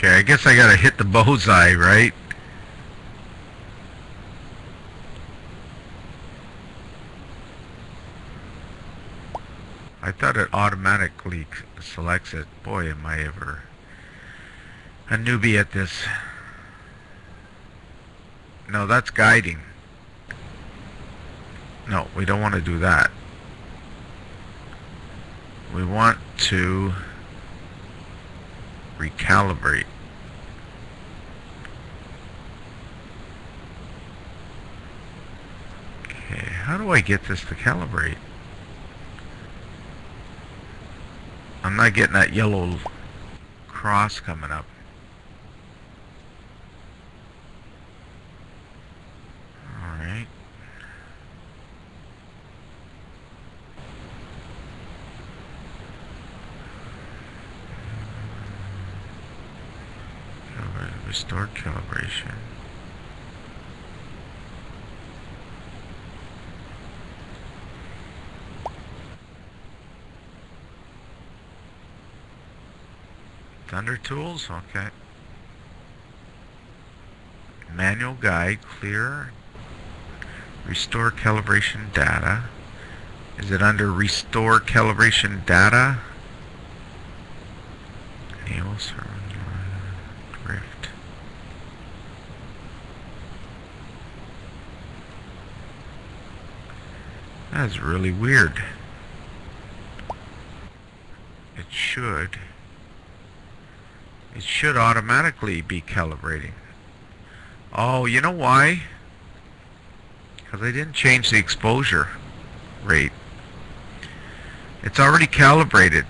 Okay, I guess I gotta hit the bullseye, right? I thought it automatically selects it. Boy, am I ever a newbie at this. No, that's guiding. No, we don't want to do that. We want to recalibrate. Okay, how do I get this to calibrate? I'm not getting that yellow cross coming up. Alright. Restore calibration. Thunder tools, okay. Manual guide, clear. Restore calibration data. Is it under restore calibration data? Enable server drift. That's really weird. It should automatically be calibrating. Oh, you know why? Because I didn't change the exposure rate. It's already calibrated.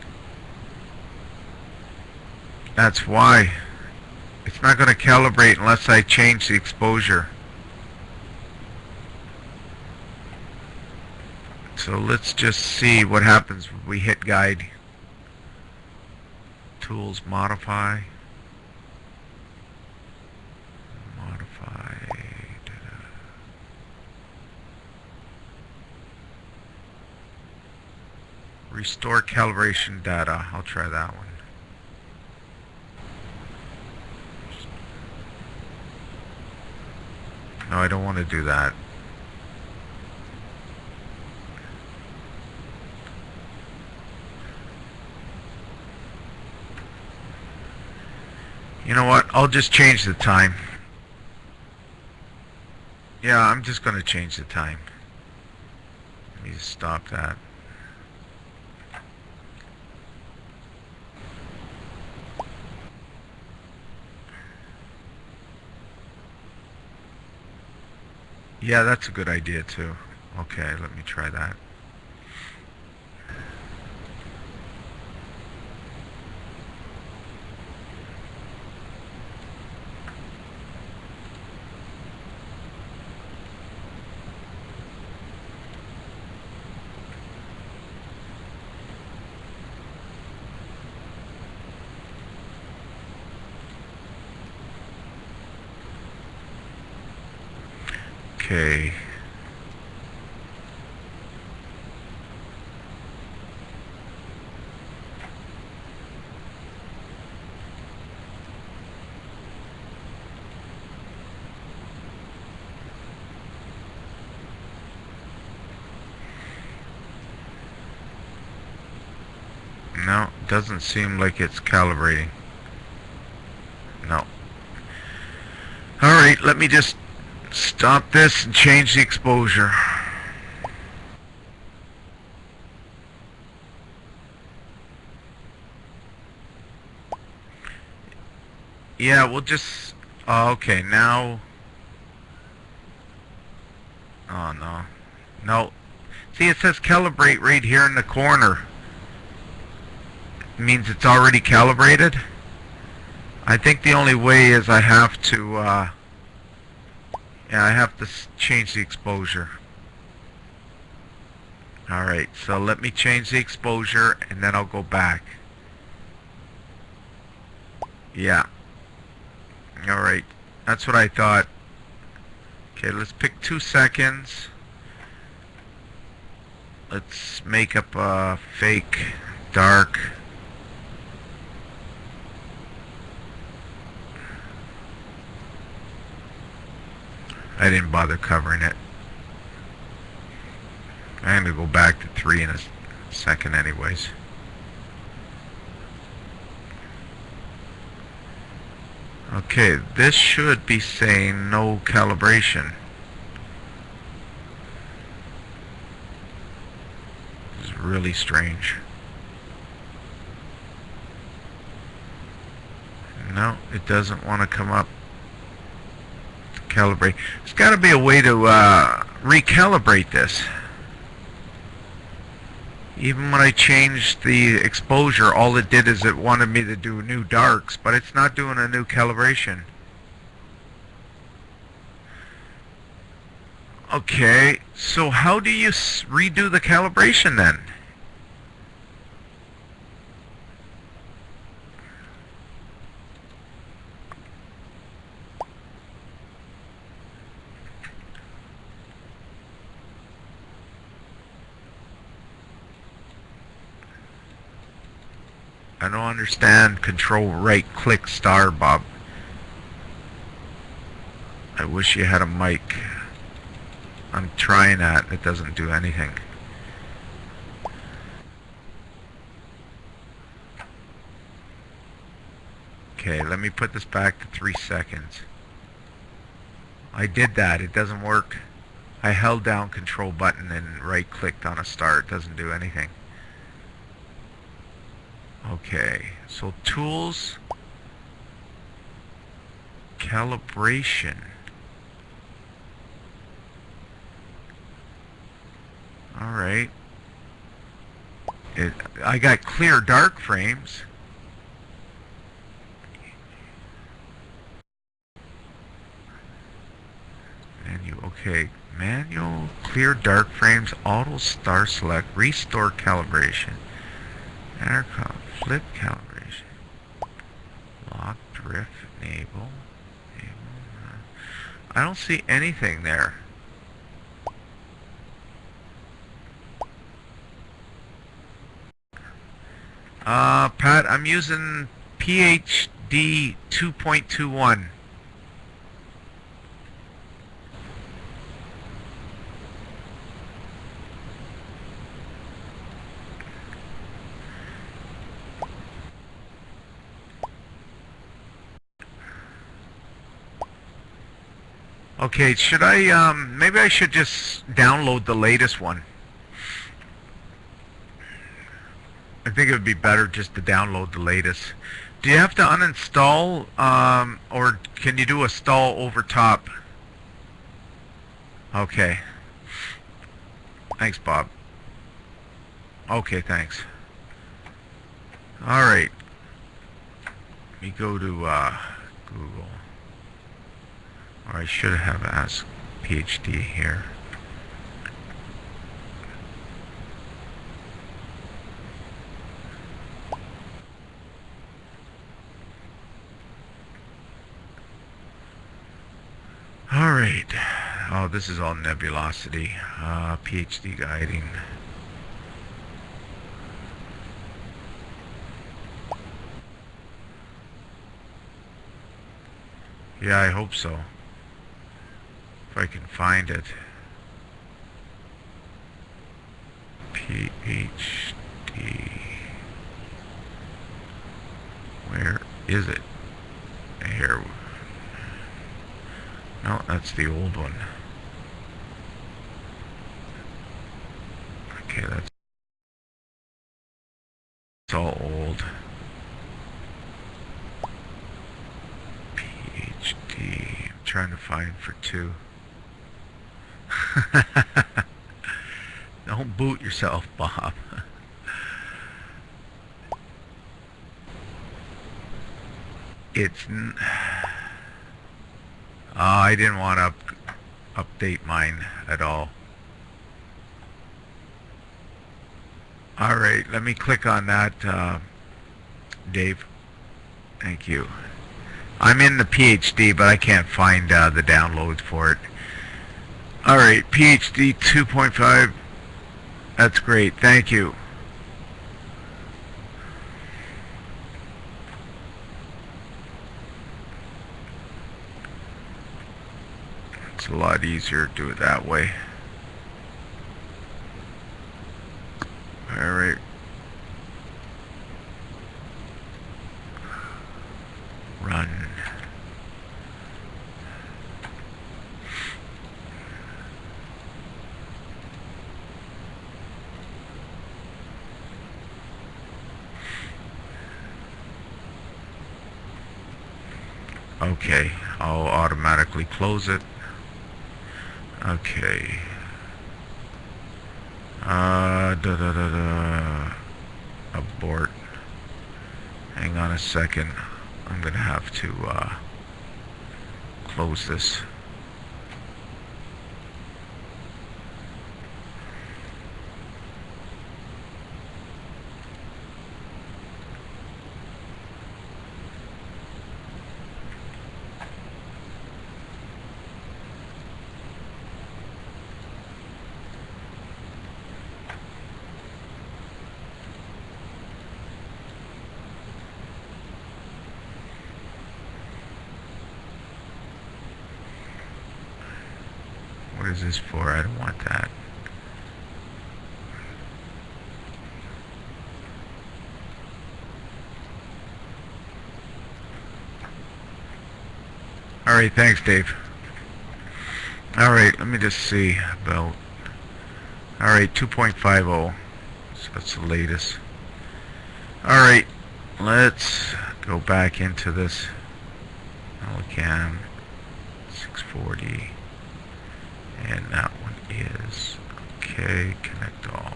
That's why. It's not going to calibrate unless I change the exposure. So let's just see what happens when we hit guide. Tools, modify. Restore calibration data. I'll try that one. No, I don't want to do that. You know what? I'll just change the time. Yeah, I'm just going to change the time. Let me just stop that. Yeah, that's a good idea too. Okay, let me try that. Okay. No, doesn't seem like it's calibrating. No. Alright, let me just stop this and change the exposure. Yeah, we'll just... Oh, okay, now... Oh, no. No. See, it says calibrate right here in the corner. It means it's already calibrated. I think the only way is I have to... Yeah, I have to change the exposure. Alright, so let me change the exposure and then I'll go back. Yeah. Alright, that's what I thought. Okay, let's pick 2 seconds. Let's make up a fake dark. I didn't bother covering it. I'm going to go back to 3 in a second anyways. Okay, this should be saying no calibration. This is really strange. No, it doesn't want to come up to calibrate. There's got to be a way to recalibrate this. Even when I changed the exposure, all it did is it wanted me to do new darks, but it's not doing a new calibration. Okay, so how do you redo the calibration then? I don't understand control right click star, Bob. I wish you had a mic. I'm trying that. It doesn't do anything. Okay, let me put this back to 3 seconds. I did that. It doesn't work. I held down control button and right clicked on a star. It doesn't do anything. Okay, so tools, calibration. Alright. I got clear dark frames. Menu, okay. Manual, clear dark frames, auto star select, restore calibration. Intercom, flip calibration, lock, drift, enable. I don't see anything there. Pat, I'm using PhD 2.21. Okay, should I, maybe I should just download the latest one. I think it would be better just to download the latest. Do you have to uninstall, or can you do a install over top? Okay. Thanks, Bob. Okay, thanks. Alright. Let me go to, Google. Or I should have asked PhD here. Alright. Oh, this is all nebulosity. PhD guiding. Yeah, I hope so. If I can find it. PhD. Where is it? Here. No, that's the old one. Okay, that's all old. PhD. I'm trying to find for 2. Don't boot yourself, Bob. It's... I didn't want to update mine at all. Alright, let me click on that, Dave. Thank you. I'm in the PhD, but I can't find the downloads for it. Alright, PhD 2.5. That's great, thank you. It's a lot easier to do it that way. Alright. Run. Okay, I'll automatically close it. Okay. Abort. Hang on a second. I'm gonna have to close this. What is this for? I don't want that. Alright, thanks, Dave. Alright, let me just see about... Alright, 2.50. So that's the latest. Alright, let's go back into this. MallinCam 640. And that one is okay. Connect all.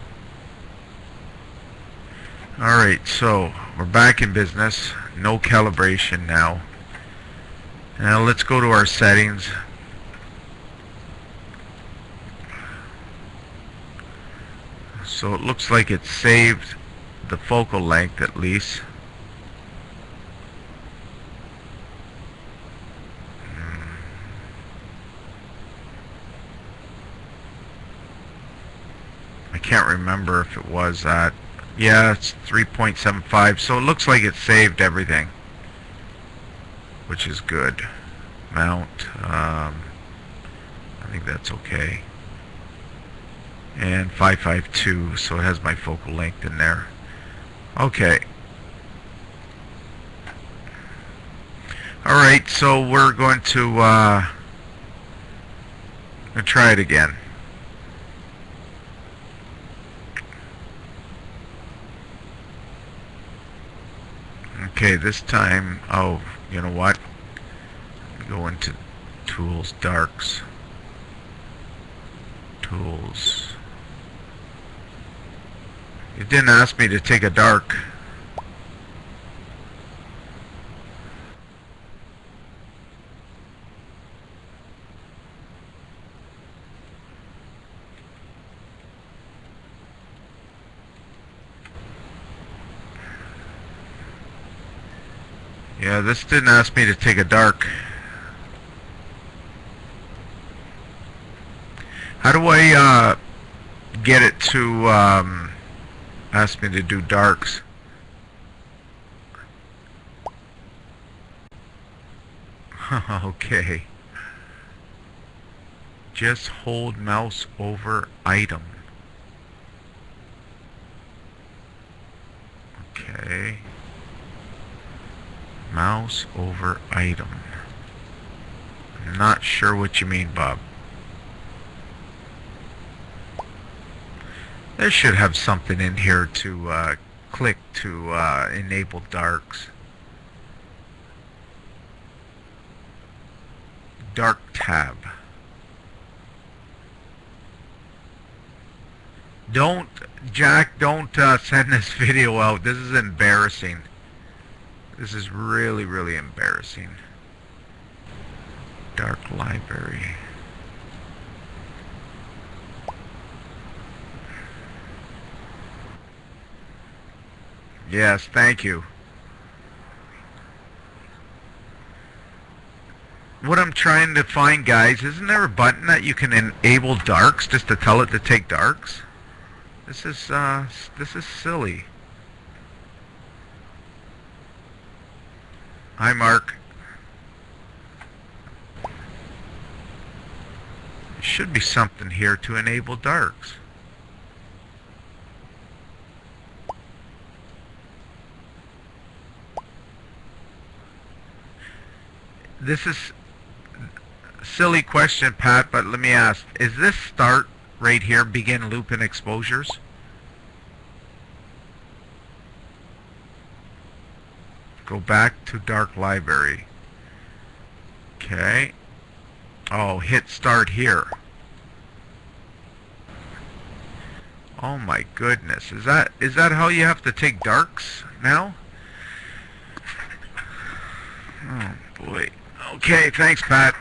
Alright, so we're back in business. No calibration now. Now let's go to our settings. So it looks like it saved the focal length at least. I can't remember if it was that. Yeah, it's 3.75, so it looks like it saved everything, which is good. Mount, I think that's okay. And 552, so it has my focal length in there. Okay. Alright, so we're going to try it again. Okay, this time, oh, you know what? Go into Tools, Darks. Tools. It didn't ask me to take a dark. Yeah, this didn't ask me to take a dark. How do I get it to ask me to do darks? Okay. Just hold mouse over item. Okay. Mouse over item. I'm not sure what you mean, Bob. There should have something in here to click to enable darks. Dark tab. Don't, Jack, don't send this video out. This is embarrassing. This is really, really embarrassing. Dark library. Yes, thank you. What I'm trying to find, guys, isn't there a button that you can enable darks just to tell it to take darks? This is silly. Hi, Mark. should be something here to enable darks. This is a silly question, Pat, but let me ask. Is this start right here, begin loop and exposures? Go back to dark library. Okay. Oh, hit start here. Oh my goodness. Is that how you have to take darks now? Oh boy. Okay, thanks, Pat.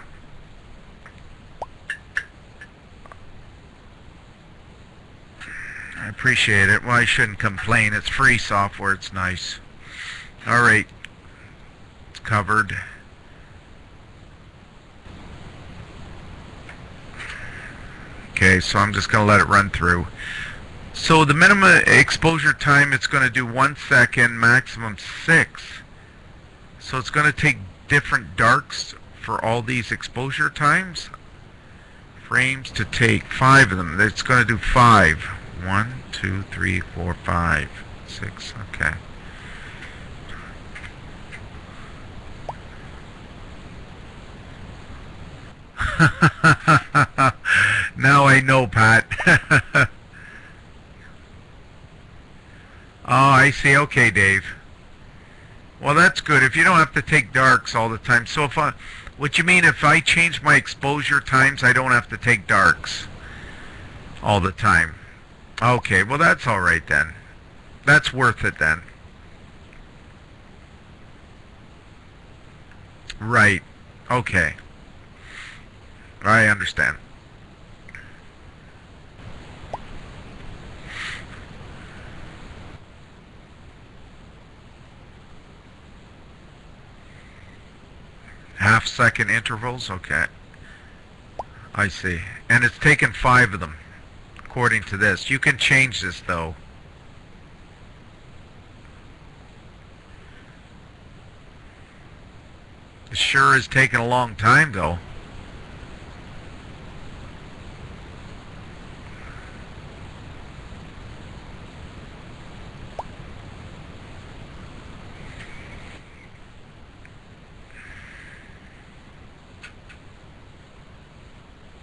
I appreciate it. Well, I shouldn't complain. It's free software. It's nice. All right. It's covered. Okay, so I'm just going to let it run through. So the minimum exposure time, it's going to do 1 second, maximum 6. So it's going to take different darks for all these exposure times. Frames to take 5 of them. It's going to do 5. 1, 2, 3, 4, 5, 6. Okay. Now I know, Pat. Oh, I see. Okay, Dave. Well, that's good. If you don't have to take darks all the time. So if what you mean, if I change my exposure times, I don't have to take darks all the time. Okay, well, that's all right then. That's worth it then. Right. Okay. I understand. Half-second intervals? Okay. I see. And it's taken 5 of them, according to this. You can change this, though. It sure is taking a long time, though.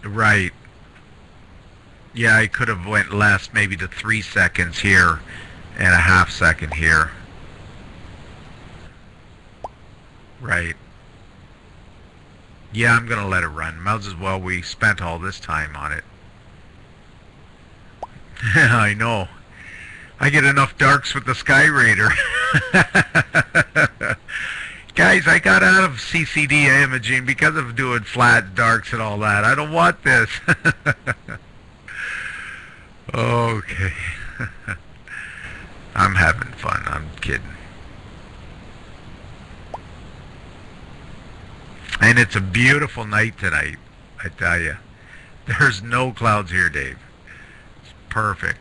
Right. Yeah, I could have went less, maybe to 3 seconds here and a half second here. Right. Yeah, I'm gonna let it run. Might as well, we spent all this time on it. I know. I get enough darks with the SkyRaider. Guys, I got out of CCD imaging because of doing flat darks and all that. I don't want this. Okay. I'm having fun. I'm kidding. And it's a beautiful night tonight, I tell you. There's no clouds here, Dave. It's perfect.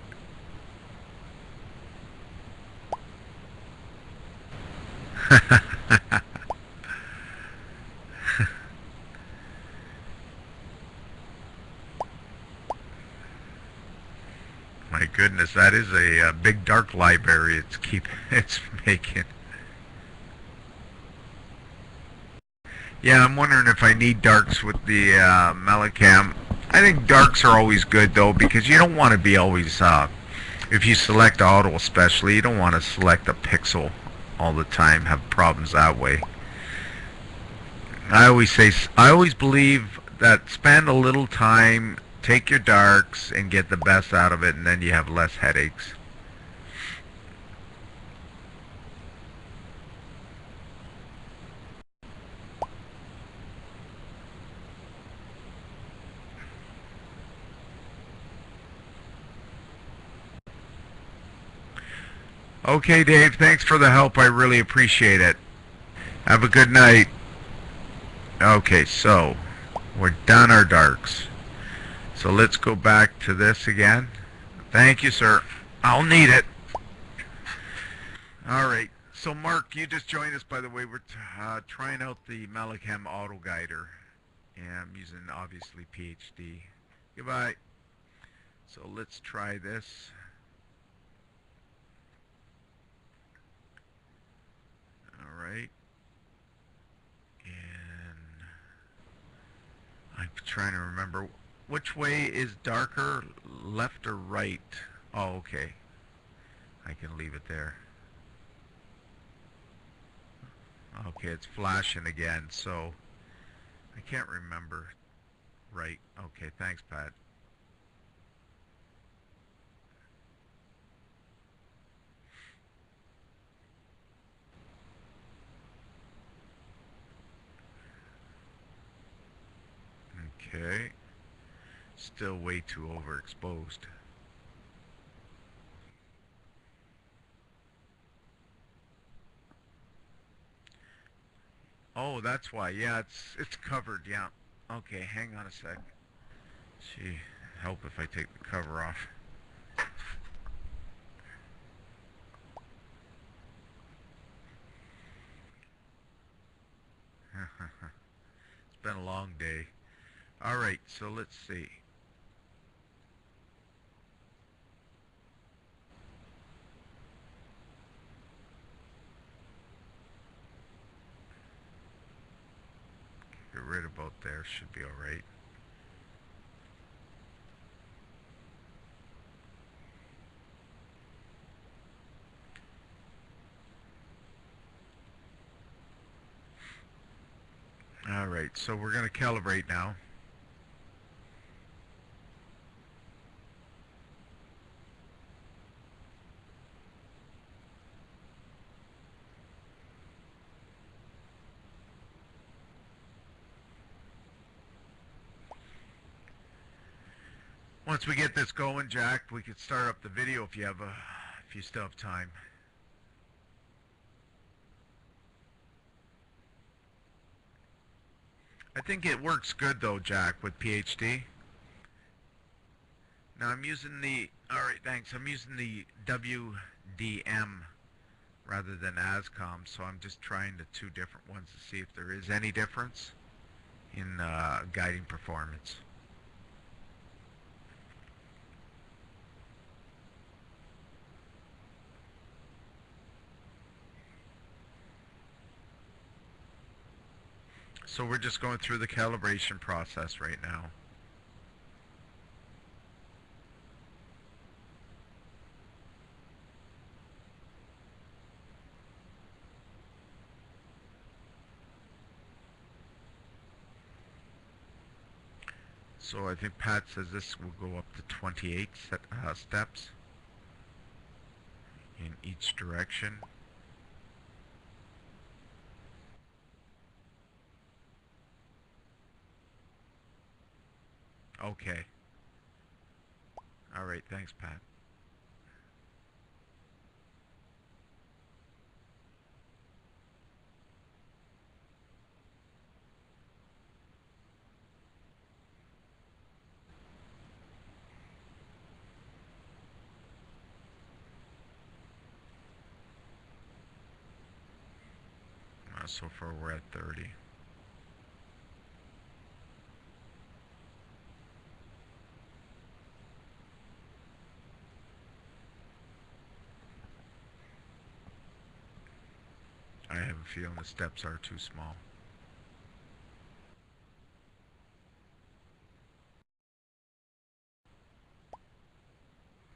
My goodness, that is a big dark library it's making. Yeah, I'm wondering if I need darks with the MallinCam. I think darks are always good though, because you don't want to be always if you select auto especially, you don't want to select a pixel all the time, have problems that way. I always believe that spend a little time, take your darks and get the best out of it, and then you have less headaches. Okay, Dave, thanks for the help. I really appreciate it. Have a good night. Okay, so we're done our darks. So let's go back to this again. Thank you, sir. I'll need it. All right. So, Mark, you just joined us, by the way. We're trying out the MallinCam Auto Guider. And I'm using, obviously, PhD. Goodbye. So let's try this. Alright. And I'm trying to remember which way is darker, left or right. Oh, okay. I can leave it there. Okay, it's flashing again, so I can't remember. Right. Okay, thanks, Pat. Okay. Still way too overexposed. Oh, that's why. Yeah, it's covered. Yeah. Okay, hang on a sec. Gee, help if I take the cover off. It's been a long day. Alright, so let's see. Get rid of both there, should be alright. Alright, so we're going to calibrate now. Once we get this going, Jack, we could start up the video if you still have time. I think it works good though, Jack, with PhD. Now I'm using the, alright, thanks, I'm using the WDM rather than ASCom, so I'm just trying the two different ones to see if there is any difference in guiding performance. So we're just going through the calibration process right now. So I think Pat says this will go up to 28 steps in each direction. Okay. Alright, thanks, Pat. So far we're at 30. I have a feeling the steps are too small.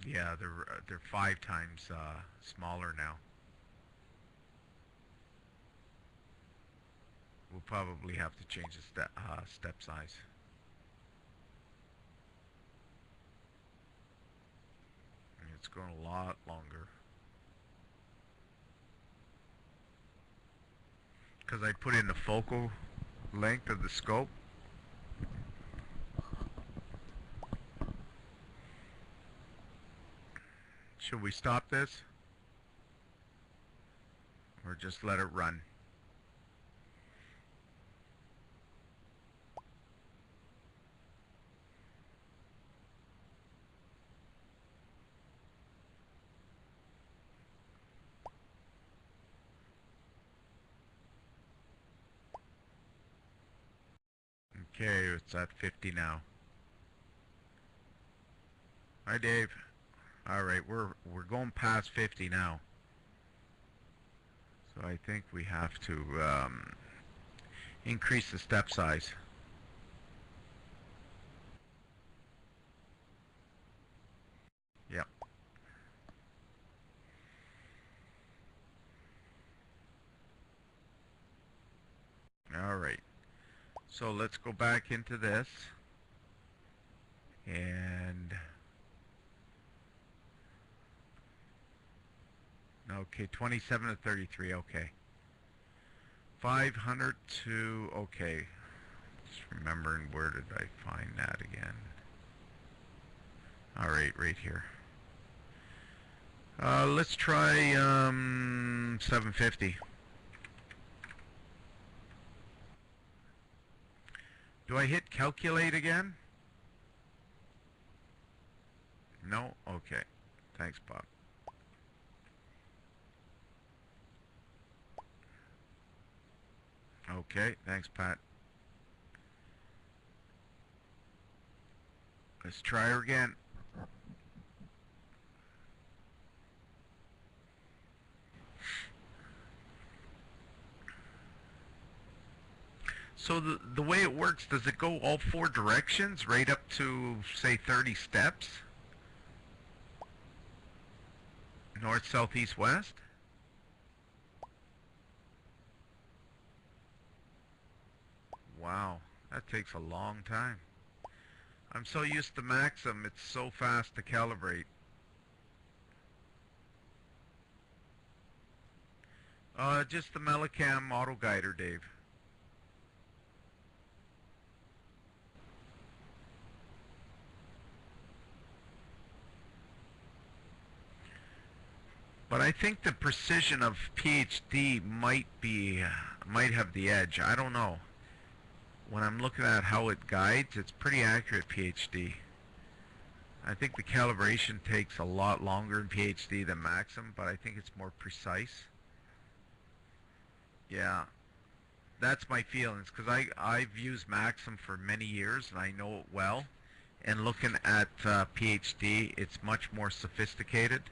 Yeah, they're 5 times smaller now. We'll probably have to change the step size. It's going a lot longer. Because I put in the focal length of the scope. Should we stop this? Or just let it run? Okay, it's at 50 now. Hi, Dave. All right, we're going past 50 now, so I think we have to increase the step size. Yep. All right. So let's go back into this and okay, 27 to 33. Okay. 500 to okay. Just remembering where did I find that again? All right, right here. Let's try 750. Do I hit calculate again? No? Okay. Thanks, Bob. Okay, thanks, Pat. Let's try her again. So the way it works, does it go all four directions, right up to, say, 30 steps? North, south, east, west? Wow, that takes a long time. I'm so used to Maxim, it's so fast to calibrate. Just the MallinCam auto guider, Dave. But I think the precision of PhD might have the edge. I don't know. When I'm looking at how it guides, it's pretty accurate, PhD. I think the calibration takes a lot longer in PhD than Maxim, but I think it's more precise. Yeah, that's my feelings, because I've used Maxim for many years and I know it well. And looking at PhD, it's much more sophisticated.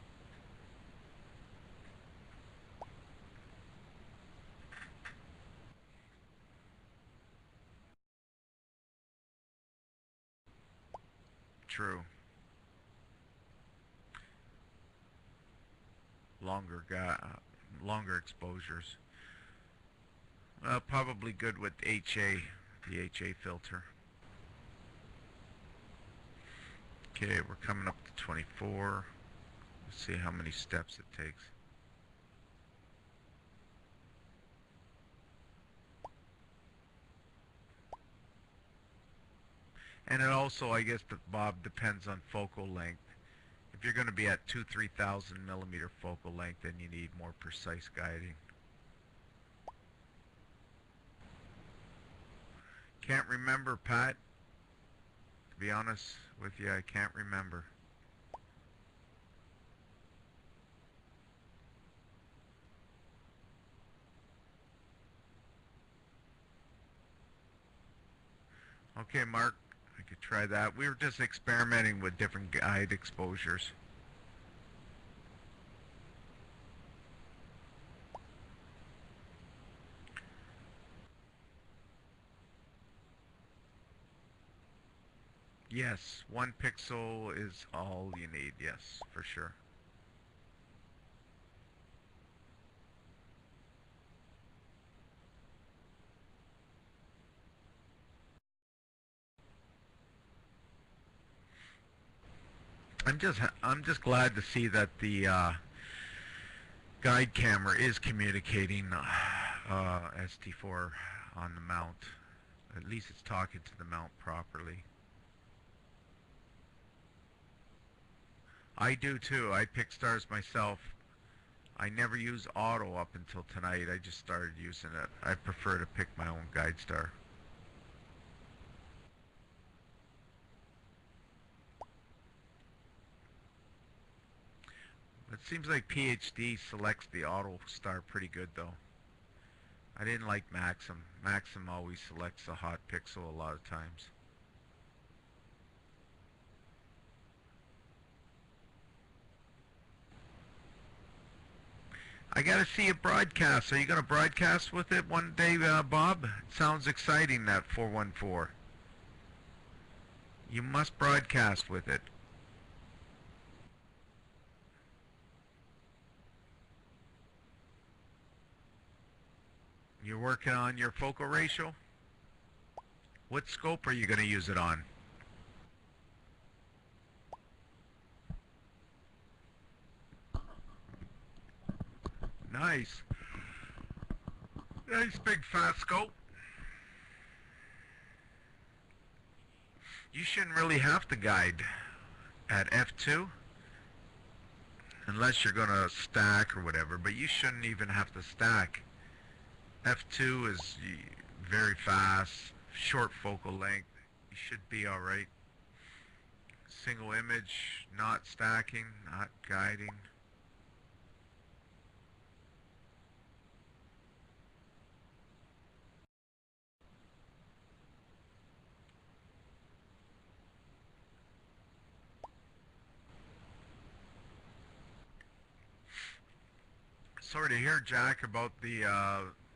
True. Longer exposures. Probably good with HA, the HA filter. Okay, we're coming up to 24. Let's see how many steps it takes. And it also, I guess, Bob, depends on focal length. If you're going to be at 3,000 millimeter focal length, then you need more precise guiding. Can't remember, Pat. To be honest with you, I can't remember. Okay, Mark, I could try that. We were just experimenting with different guide exposures. Yes, 1 pixel is all you need, yes, for sure. I'm just glad to see that the guide camera is communicating ST4 on the mount. At least it's talking to the mount properly. I do too. I pick stars myself. I never use auto up until tonight. I just started using it. I prefer to pick my own guide star. It seems like PhD selects the auto star pretty good though. I didn't like Maxim. Maxim always selects the hot pixel a lot of times. I gotta see a broadcast. Are you gonna broadcast with it one day, Bob? It sounds exciting, that 414. You must broadcast with it. You're working on your focal ratio? What scope are you gonna use it on? Nice. Nice big fat scope. You shouldn't really have to guide at f2 unless you're gonna stack or whatever, but you shouldn't even have to stack. f2 is very fast, short focal length. You should be alright. Single image, not stacking, not guiding. Sorry to hear, Jack, about the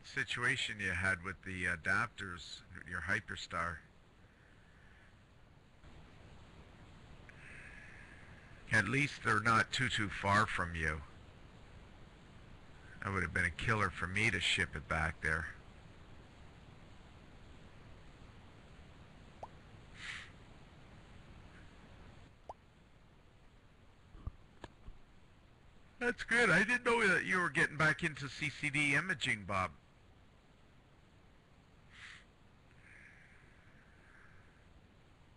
situation you had with the adapters, your Hyperstar. At least they're not too far from you. That would have been a killer for me to ship it back there. That's good. I didn't know that you were getting back into CCD imaging, Bob.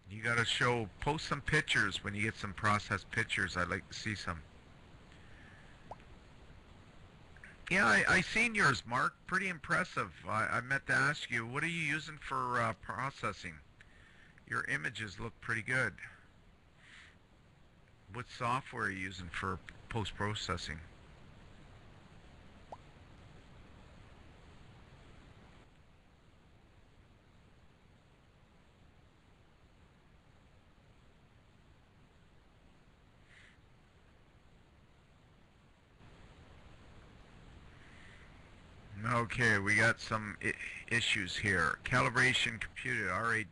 You gotta post some pictures when you get some processed pictures. I'd like to see some. Yeah, I seen yours, Mark. Pretty impressive. I meant to ask you, what are you using for processing? Your images look pretty good. What software are you using for post-processing? Okay, we got some issues here. Calibration computed R8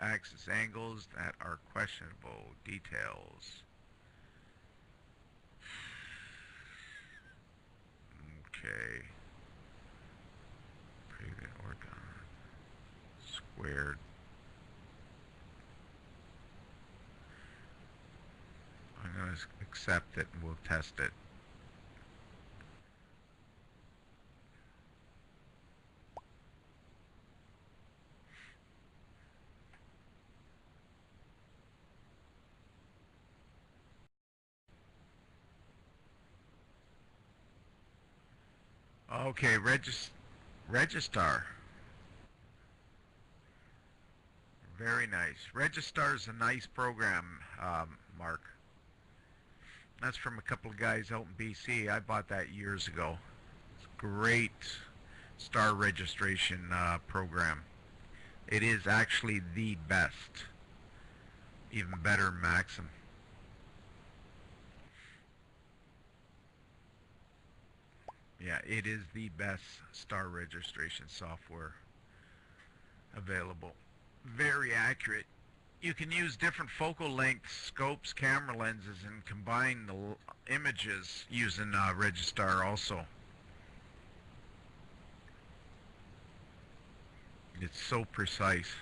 axis angles that are questionable. Details. Okay. Preview organ. Squared. I'm going to accept it and we'll test it. Okay, Registar. Very nice. Registar is a nice program, Mark. That's from a couple of guys out in BC. I bought that years ago. It's a great star registration program. It is actually the best. Even better than Maxim. Yeah, it is the best star registration software available. Very accurate. You can use different focal lengths, scopes, camera lenses, and combine the images using Registar also. It's so precise.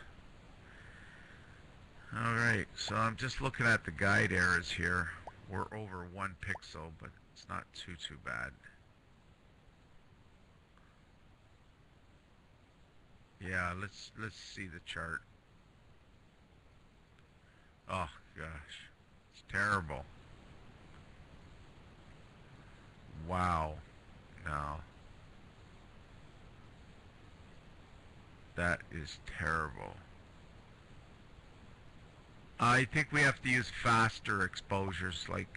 Alright, so I'm just looking at the guide errors here. We're over 1 pixel, but it's not too bad. Yeah, let's see the chart. Oh gosh, it's terrible. Wow, no, that is terrible. I think we have to use faster exposures, like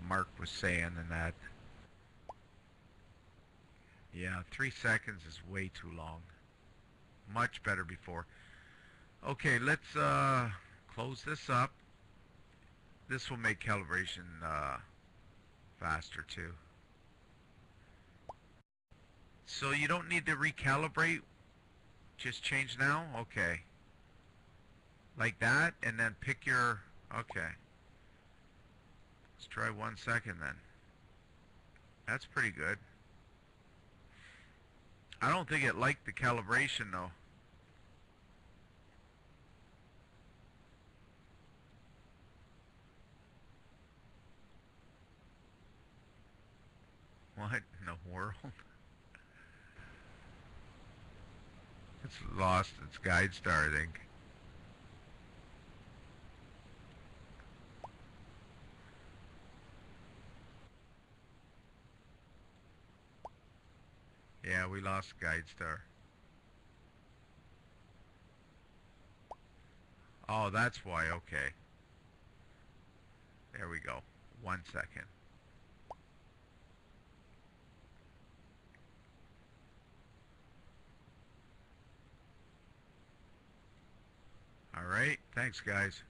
Mark was saying, and that. Yeah, 3 seconds is way too long. Much better before. Okay, let's close this up. This will make calibration faster too. So you don't need to recalibrate, just change now? Okay. Like that, and then pick your, okay. Let's try 1 second then. That's pretty good. I don't think it liked the calibration though. What in the world? It's lost its guide star, I think. Yeah, we lost guide star. Oh, that's why, okay. There we go. 1 second. Alright, thanks guys.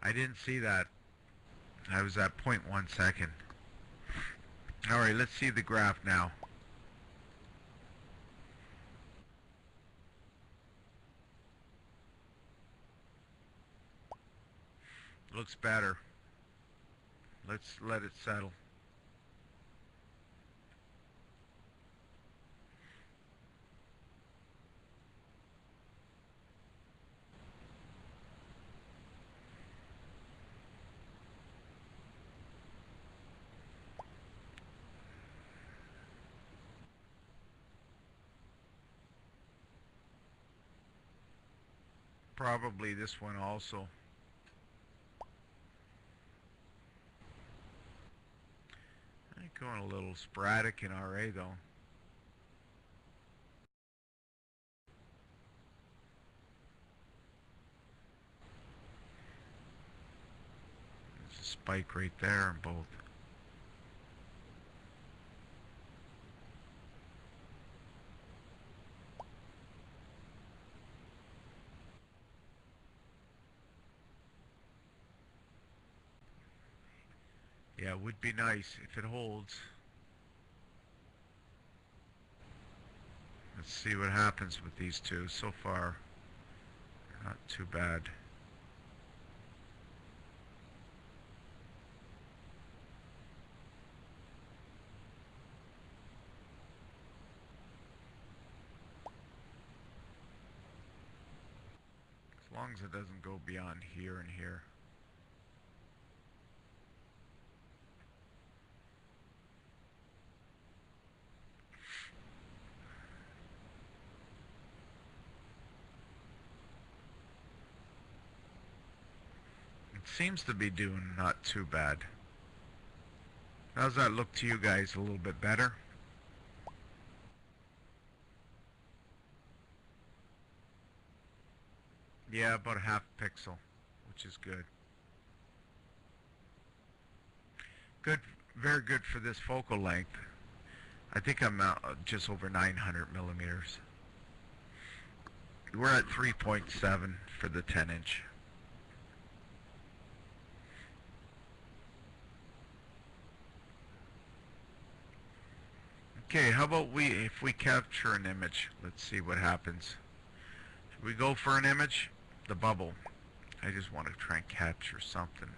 I didn't see that. I was at 0.1 second. Alright, let's see the graph now. Looks better. Let's let it settle. Probably this one also. Going a little sporadic in RA though. There's a spike right there in both. Yeah, it would be nice if it holds. Let's see what happens with these two. So far, not too bad. As long as it doesn't go beyond here and here. Seems to be doing not too bad. How's that look to you guys? A little bit better? Yeah, about a half pixel, which is good. Good, very good for this focal length. I think I'm just over 900 millimeters. We're at 3.7 for the 10-inch. Okay, how about if we capture an image? Let's see what happens. Should we go for an image? The bubble. I just want to try and capture something.